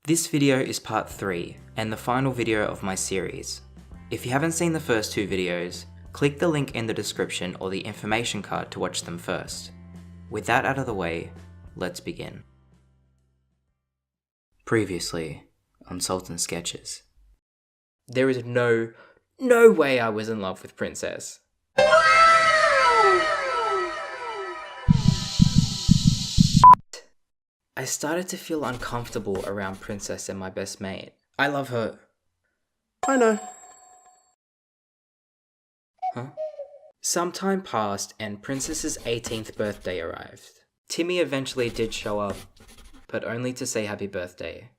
This video is part 3 and the final video of my series. If you haven't seen the first 2 videos, click the link in the description or the information card to watch them first. With that out of the way, let's begin. Previously on Sultan Sketches. There is no way I was in love with Princess. I started to feel uncomfortable around Princess and my best mate. I love her. I know. Huh? Some time passed and Princess's 18th birthday arrived. Timmy eventually did show up, but only to say happy birthday.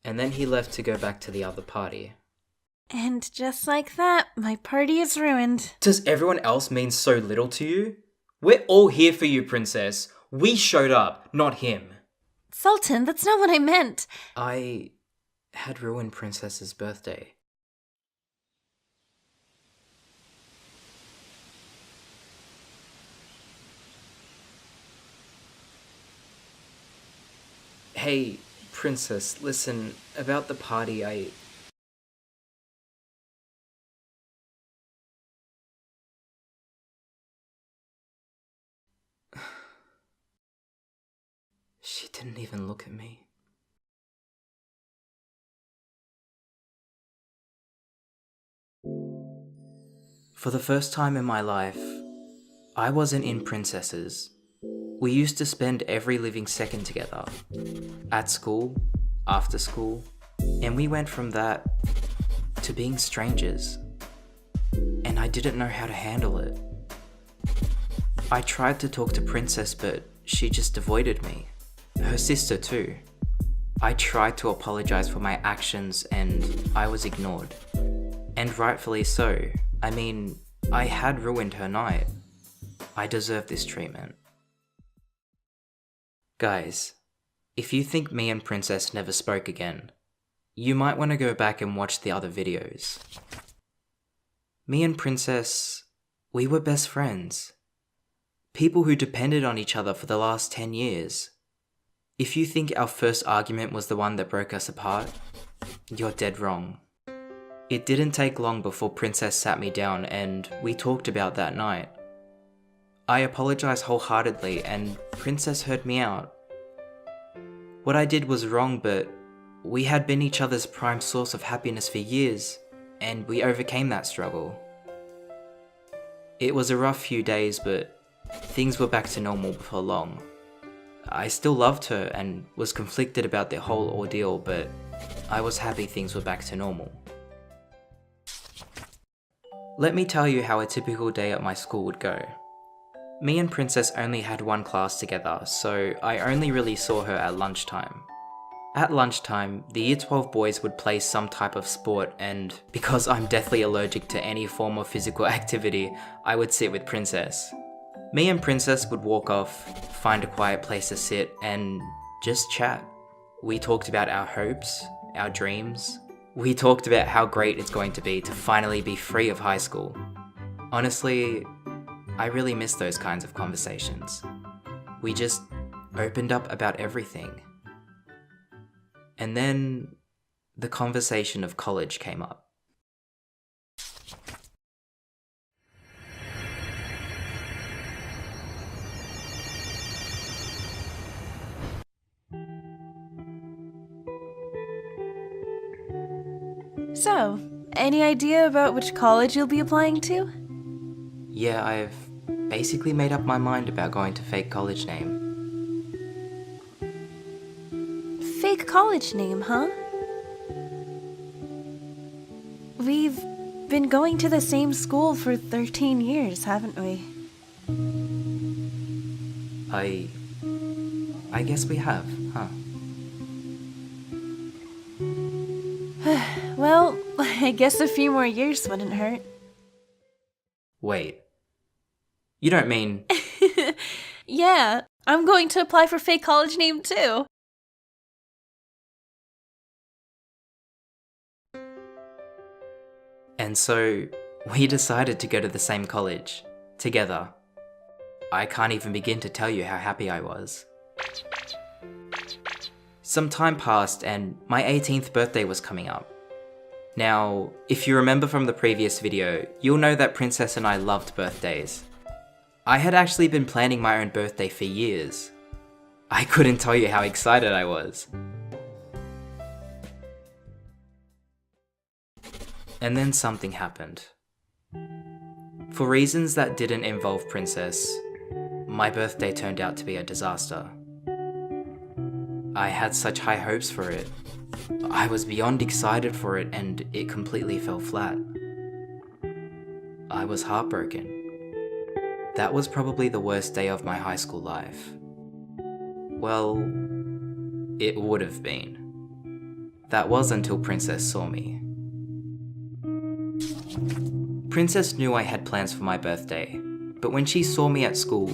And then he left to go back to the other party. And just like that, my party is ruined. Does everyone else mean so little to you? We're all here for you, Princess. We showed up, not him. Sultan, that's not what I meant. I had ruined Princess's birthday. Hey, Princess, listen, about the party, She didn't even look at me. For the first time in my life, I wasn't in Princess's. We used to spend every living second together. At school, after school, and we went from that to being strangers. And I didn't know how to handle it. I tried to talk to Princess, but she just avoided me. Her sister too. I tried to apologize for my actions and I was ignored. And rightfully so. I mean, I had ruined her night. I deserve this treatment. Guys, if you think me and Princess never spoke again, you might want to go back and watch the other videos. Me and Princess, we were best friends. People who depended on each other for the last 10 years. If you think our first argument was the one that broke us apart, you're dead wrong. It didn't take long before Princess sat me down and we talked about that night. I apologized wholeheartedly and Princess heard me out. What I did was wrong, but we had been each other's prime source of happiness for years, and we overcame that struggle. It was a rough few days, but things were back to normal before long. I still loved her and was conflicted about the whole ordeal, but I was happy things were back to normal. Let me tell you how a typical day at my school would go. Me and Princess only had one class together, so I only really saw her at lunchtime. At lunchtime, the Year 12 boys would play some type of sport, and because I'm deathly allergic to any form of physical activity, I would sit with Princess. Me and Princess would walk off, find a quiet place to sit, and just chat. We talked about our hopes, our dreams. We talked about how great it's going to be to finally be free of high school. Honestly, I really miss those kinds of conversations. We just opened up about everything. And then the conversation of college came up. So, any idea about which college you'll be applying to? Yeah, I've basically made up my mind about going to fake college name. Fake college name, huh? We've been going to the same school for 13 years, haven't we? I guess we have, huh? Well, I guess a few more years wouldn't hurt. Wait. You don't mean... Yeah, I'm going to apply for fake college name too. And so, we decided to go to the same college, together. I can't even begin to tell you how happy I was. Some time passed and my 18th birthday was coming up. Now, if you remember from the previous video, you'll know that Princess and I loved birthdays. I had actually been planning my own birthday for years. I couldn't tell you how excited I was. And then something happened. For reasons that didn't involve Princess, my birthday turned out to be a disaster. I had such high hopes for it. I was beyond excited for it and it completely fell flat. I was heartbroken. That was probably the worst day of my high school life. Well, it would have been. That was until Princess saw me. Princess knew I had plans for my birthday, but when she saw me at school,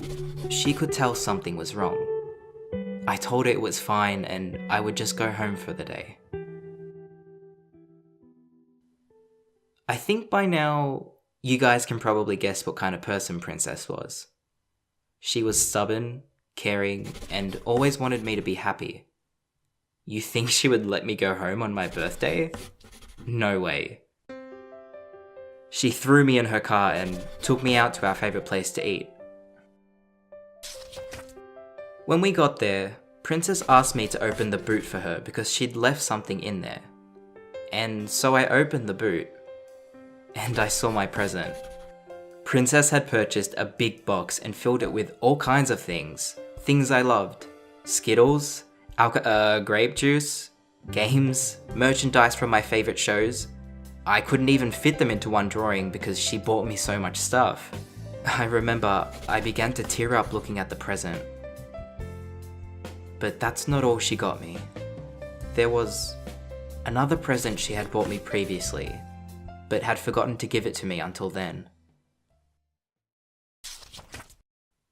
she could tell something was wrong. I told her it was fine and I would just go home for the day. I think by now, you guys can probably guess what kind of person Princess was. She was stubborn, caring, and always wanted me to be happy. You think she would let me go home on my birthday? No way. She threw me in her car and took me out to our favourite place to eat. When we got there, Princess asked me to open the boot for her because she'd left something in there. And so I opened the boot, and I saw my present. Princess had purchased a big box and filled it with all kinds of things. Things I loved. Skittles, grape juice, games, merchandise from my favourite shows. I couldn't even fit them into one drawing because she bought me so much stuff. I remember I began to tear up looking at the present. But that's not all she got me. There was another present she had bought me previously, but had forgotten to give it to me until then.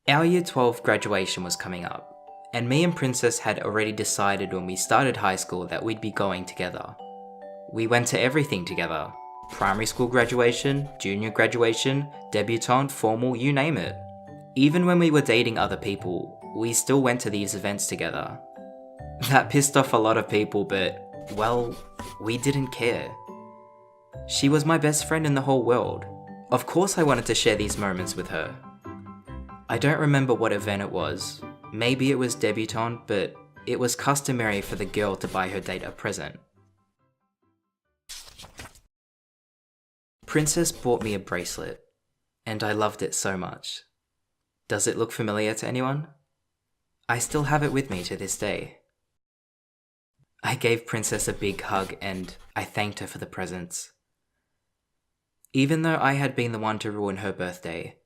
Our Year 12 graduation was coming up, and me and Princess had already decided when we started high school that we'd be going together. We went to everything together. Primary school graduation, junior graduation, debutante, formal, you name it. Even when we were dating other people, we still went to these events together. That pissed off a lot of people, but, well, we didn't care. She was my best friend in the whole world. Of course I wanted to share these moments with her. I don't remember what event it was. Maybe it was debutante, but it was customary for the girl to buy her date a present. Princess bought me a bracelet, and I loved it so much. Does it look familiar to anyone? I still have it with me to this day. I gave Princess a big hug and I thanked her for the presents. Even though I had been the one to ruin her birthday,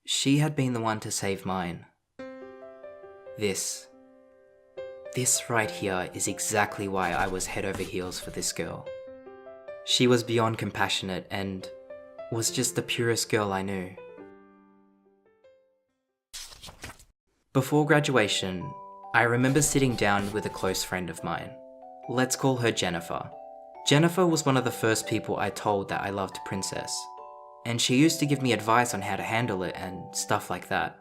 she had been the one to save mine. This right here is exactly why I was head over heels for this girl. She was beyond compassionate and was just the purest girl I knew. Before graduation, I remember sitting down with a close friend of mine. Let's call her Jennifer. Jennifer was one of the first people I told that I loved Princess, and she used to give me advice on how to handle it and stuff like that.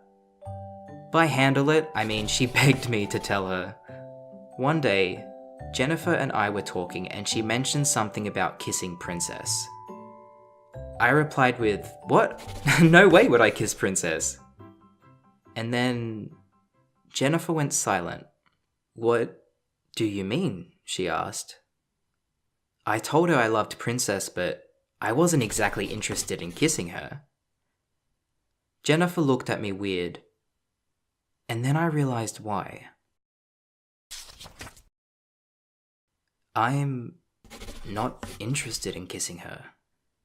By handle it, I mean she begged me to tell her. One day, Jennifer and I were talking and she mentioned something about kissing Princess. I replied with, "What? No way would I kiss Princess." And then Jennifer went silent. "What do you mean?" she asked. I told her I loved Princess, but I wasn't exactly interested in kissing her. Jennifer looked at me weird, and then I realized why. I'm not interested in kissing her.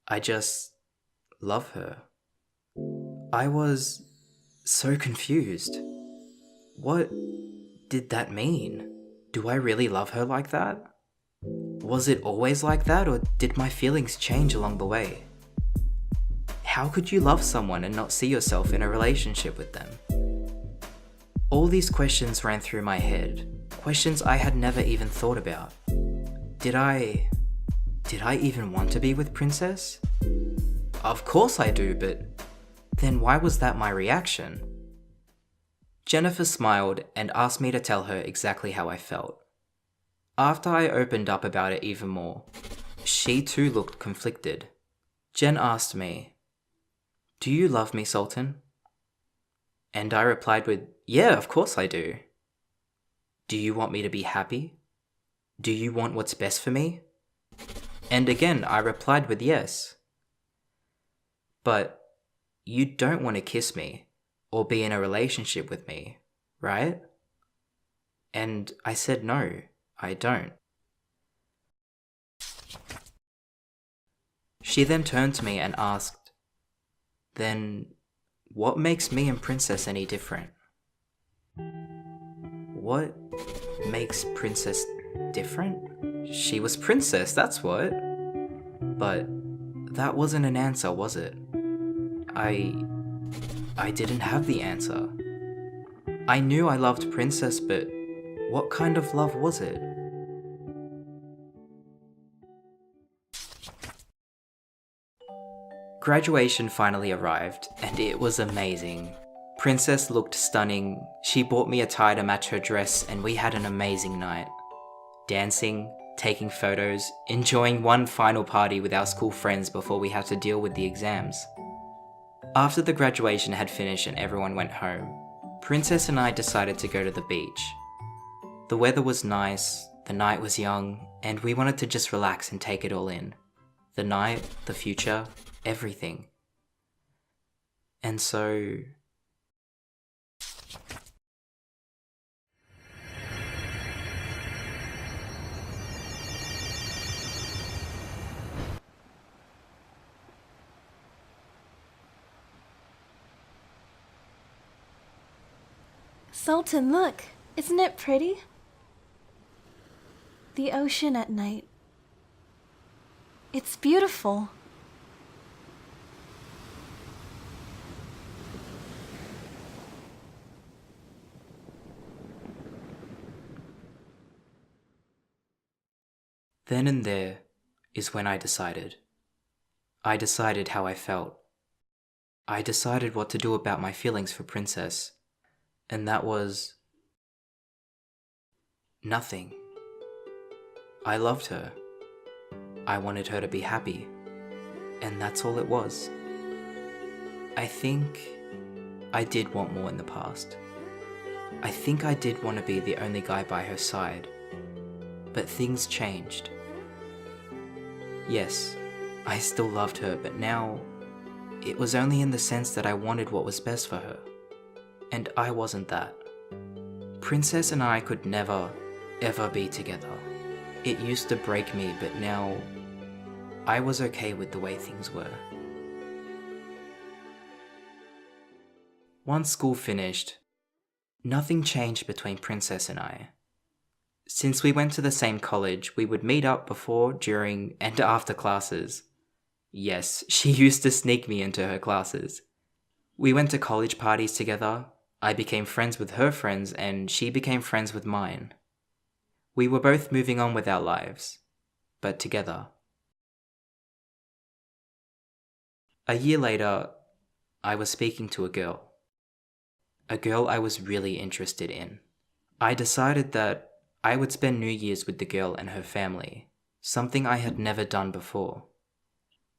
I just love her. I was so confused. What did that mean? Do I really love her like that? Was it always like that, or did my feelings change along the way? How could you love someone and not see yourself in a relationship with them? All these questions ran through my head, questions I had never even thought about. Did I even want to be with Princess? Of course I do, but then why was that my reaction? Jennifer smiled and asked me to tell her exactly how I felt. After I opened up about it even more, she too looked conflicted. Jen asked me, "Do you love me, Sultan?" And I replied with, "Yeah, of course I do." "Do you want me to be happy? Do you want what's best for me?" And again, I replied with yes. "But you don't want to kiss me or be in a relationship with me, right?" And I said no, I don't. She then turned to me and asked, "Then what makes me and Princess any different?" What makes Princess different? She was Princess, that's what. But that wasn't an answer, was it? I didn't have the answer. I knew I loved Princess, but what kind of love was it? Graduation finally arrived, and it was amazing. Princess looked stunning. She bought me a tie to match her dress, and we had an amazing night. Dancing, taking photos, enjoying one final party with our school friends before we had to deal with the exams. After the graduation had finished and everyone went home, Princess and I decided to go to the beach. The weather was nice, the night was young, and we wanted to just relax and take it all in. The night, the future, everything. And so... Sultan, look! Isn't it pretty? The ocean at night. It's beautiful. Then and there is when I decided. I decided how I felt. I decided what to do about my feelings for Princess. And that was... nothing. I loved her. I wanted her to be happy. And that's all it was. I think I did want more in the past. I think I did want to be the only guy by her side. But things changed. Yes, I still loved her, but now it was only in the sense that I wanted what was best for her. And I wasn't that. Princess and I could never, ever be together. It used to break me, but now I was okay with the way things were. Once school finished, nothing changed between Princess and I. Since we went to the same college, we would meet up before, during, and after classes. Yes, she used to sneak me into her classes. We went to college parties together. I became friends with her friends, and she became friends with mine. We were both moving on with our lives, but together. A year later, I was speaking to a girl I was really interested in. I decided that I would spend New Year's with the girl and her family, something I had never done before.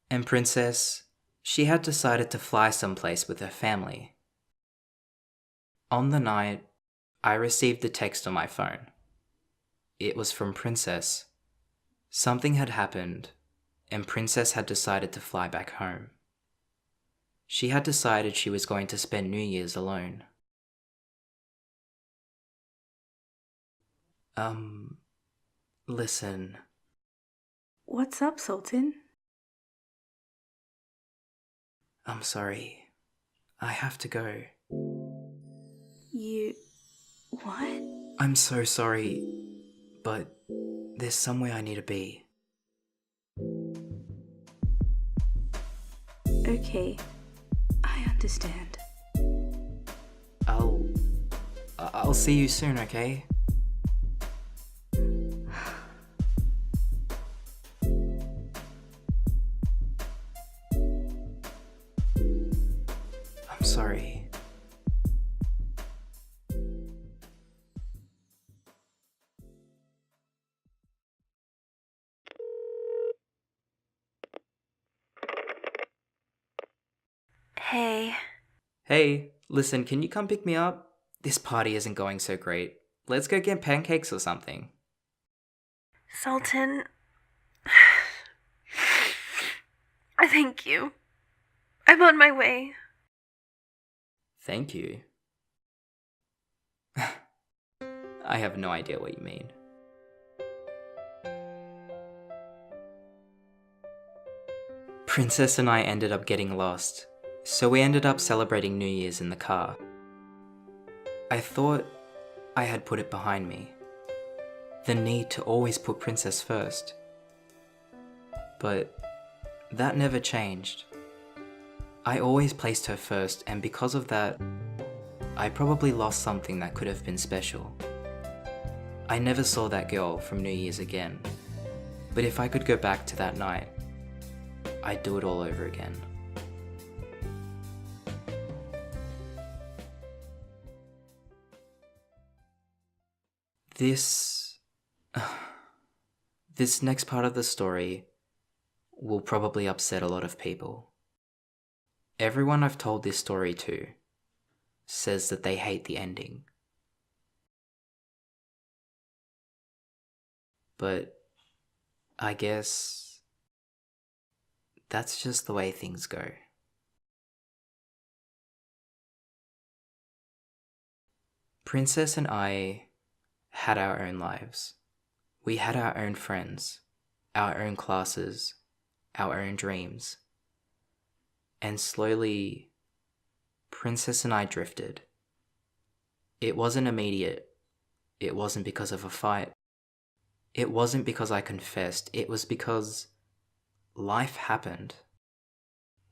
And Princess, she had decided to fly someplace with her family. On the night, I received a text on my phone. It was from Princess. Something had happened, and Princess had decided to fly back home. She had decided she was going to spend New Year's alone. Listen. What's up, Sultan? I'm sorry. I have to go. You... what? I'm so sorry, but there's somewhere I need to be. Okay, I understand. I'll see you soon, okay? I'm sorry. Hey. Hey, listen, can you come pick me up? This party isn't going so great. Let's go get pancakes or something. Sultan. Thank you. I'm on my way. Thank you. I have no idea what you mean. Princess and I ended up getting lost, so we ended up celebrating New Year's in the car. I thought I had put it behind me, the need to always put Princess first. But that never changed. I always placed her first, and because of that, I probably lost something that could have been special. I never saw that girl from New Year's again, but if I could go back to that night, I'd do it all over again. This next part of the story will probably upset a lot of people. Everyone I've told this story to says that they hate the ending. But I guess that's just the way things go. Princess and I had our own lives. We had our own friends, our own classes, our own dreams. And slowly, Princess and I drifted. It wasn't immediate. It wasn't because of a fight. It wasn't because I confessed. It was because life happened.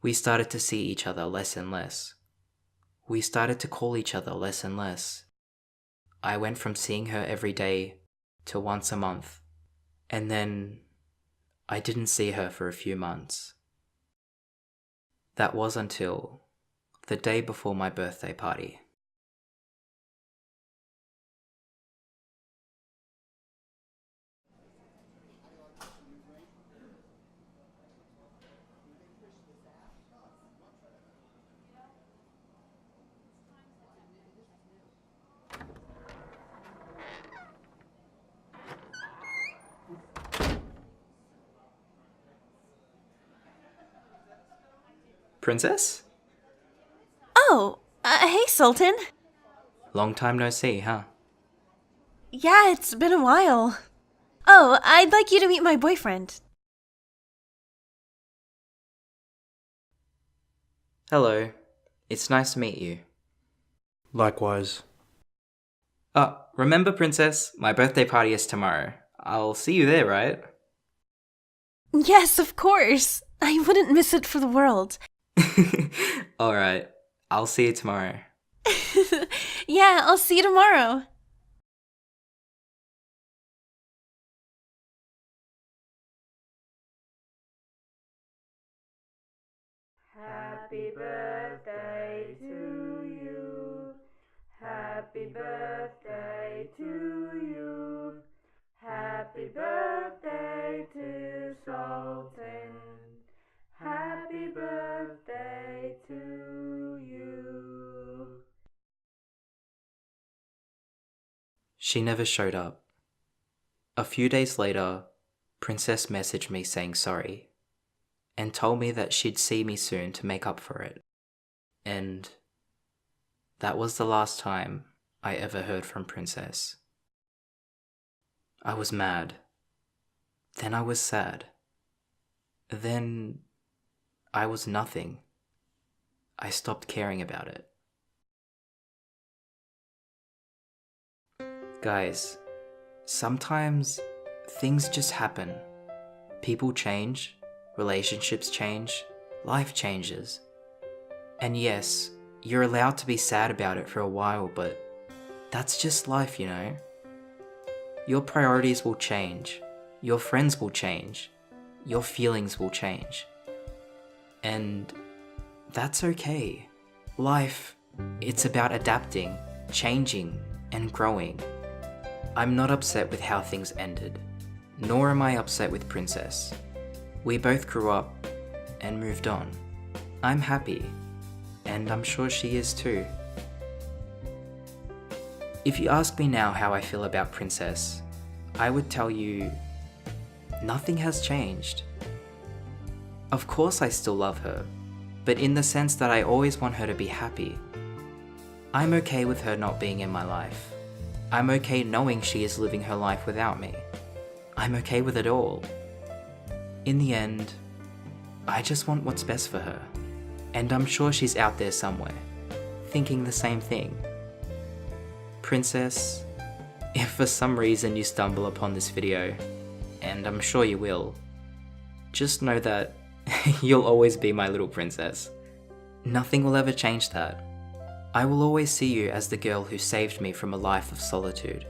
We started to see each other less and less. We started to call each other less and less. I went from seeing her every day to once a month. And then I didn't see her for a few months. That was until the day before my birthday party. Princess? Oh, hey, Sultan. Long time no see, huh? Yeah, it's been a while. Oh, I'd like you to meet my boyfriend. Hello. It's nice to meet you. Likewise. Remember, Princess? My birthday party is tomorrow. I'll see you there, right? Yes, of course. I wouldn't miss it for the world. Alright. I'll see you tomorrow. Yeah, I'll see you tomorrow. Happy birthday to you. Happy birthday to you. Happy birthday to Sultan. Happy birthday to you. She never showed up. A few days later, Princess messaged me saying sorry, and told me that she'd see me soon to make up for it. And that was the last time I ever heard from Princess. I was mad. Then I was sad. Then I was nothing. I stopped caring about it. Guys, sometimes things just happen. People change, relationships change, life changes. And yes, you're allowed to be sad about it for a while, but that's just life, you know? Your priorities will change, your friends will change, your feelings will change. And that's okay. Life, it's about adapting, changing, and growing. I'm not upset with how things ended, nor am I upset with Princess. We both grew up and moved on. I'm happy. and I'm sure she is too. If you ask me now how I feel about Princess, I would tell you nothing has changed. Of course I still love her, but in the sense that I always want her to be happy. I'm okay with her not being in my life. I'm okay knowing she is living her life without me. I'm okay with it all. In the end, I just want what's best for her. And I'm sure she's out there somewhere, thinking the same thing. Princess, if for some reason you stumble upon this video, and I'm sure you will, just know that you'll always be my little princess. Nothing will ever change that. I will always see you as the girl who saved me from a life of solitude.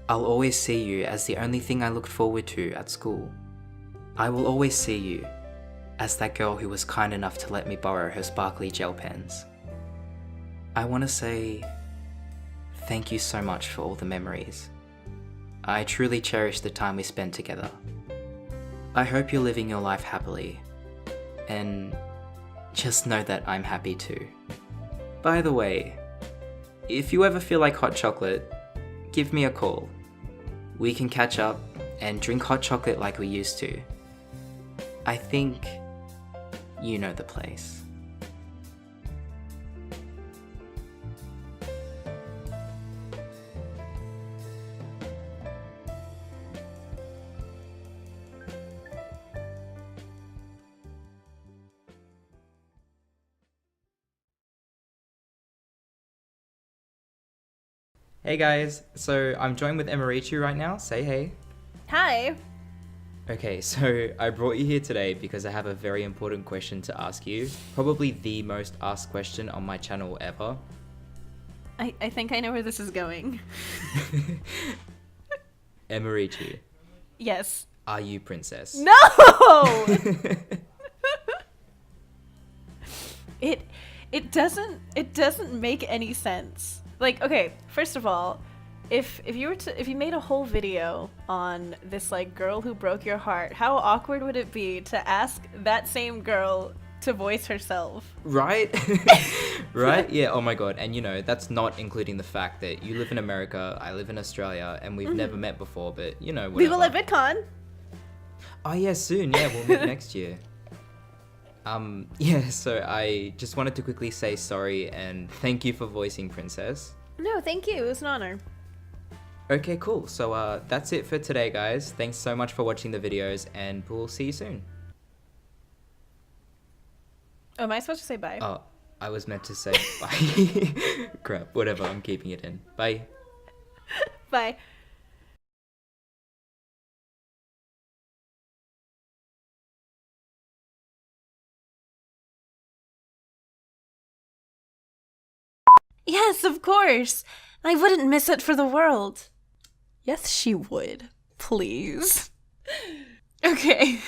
I'll always see you as the only thing I looked forward to at school. I will always see you as that girl who was kind enough to let me borrow her sparkly gel pens. I want to say thank you so much for all the memories. I truly cherish the time we spent together. I hope you're living your life happily, and just know that I'm happy too. By the way, if you ever feel like hot chocolate, give me a call. We can catch up and drink hot chocolate like we used to. I think you know the place. Hey guys, so I'm joined with Emirichi right now. Say hey. Hi. Okay, so I brought you here today because I have a very important question to ask you. Probably the most asked question on my channel ever. I think I know where this is going. Emirichi, Yes. are you Princess? No! It doesn't make any sense. Like, okay, first of all, if you made a whole video on this like girl who broke your heart, how awkward would it be to ask that same girl to voice herself? Right? Right? Yeah, oh my god. And you know, that's not including the fact that you live in America, I live in Australia, and we've never met before, but you know, whatever. We will at VidCon. Oh yeah, soon. Yeah, we'll meet next year. Yeah, so I just wanted to quickly say sorry and thank you for voicing Princess. No, thank you. It was an honor. Okay, cool. So that's it for today, guys. Thanks so much for watching the videos, and we'll see you soon. Oh, am I supposed to say bye? Oh, I was meant to say bye. Crap, whatever, I'm keeping it in. Bye. Bye. Yes, of course. I wouldn't miss it for the world. Yes, she would. Please. Okay.